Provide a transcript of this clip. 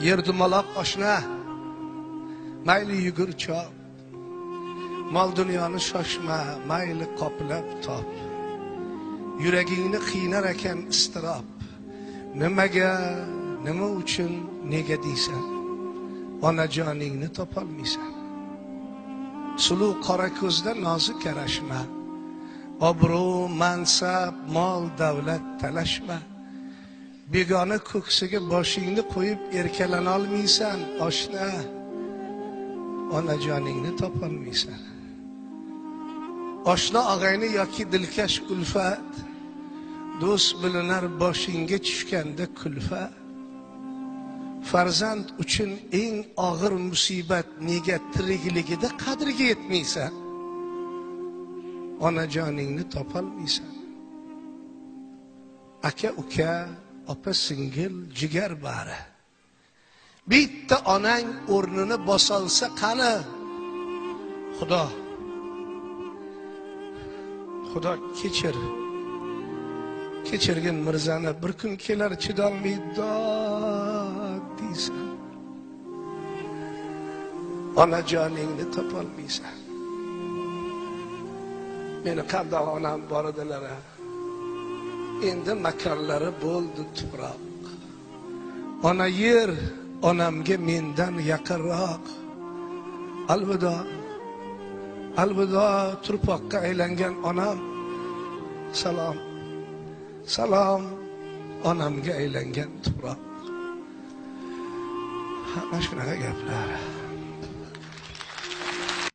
yer dumaloq oshna, mayli yugur chop, mol dunyoni shoshma, mayli qoplab top. Yuragingni qiynar ekan istirob, nimaga, nima uchun, nega deysan, onajoningni topolmaysan. Suluv qora ko'zda nozik yarashma, obro' mansab mol davlat talashma. Begona ko'ksiga boshingni qo'yib erkalana olmaysan oshna, onajoningni topolmaysan. Oshna og'ayni yoki dilkash ulfat, do'st bilinar boshingga tushganda kulfat. Farzand uchun eng og'ir musibat, nega tirikligida qadriga yetmaysan, onajoningni topolmaysan. Aka uka, opa singil, jigar bari, bitta onang o'rnini bosolsa qani. Xudo kechirgin mirzani, bir kun kelar chidolmay dod deysan, onajoningni topolmaysan. Meni qandoq onam bor edilar, endi makonlari bo'ldi tuproq. Ona yer onamga mendan yaqinroq. Alvido turpoqqa aylangan onam, salom onamga aylangan tuproq. Mana shunaqa gaplar.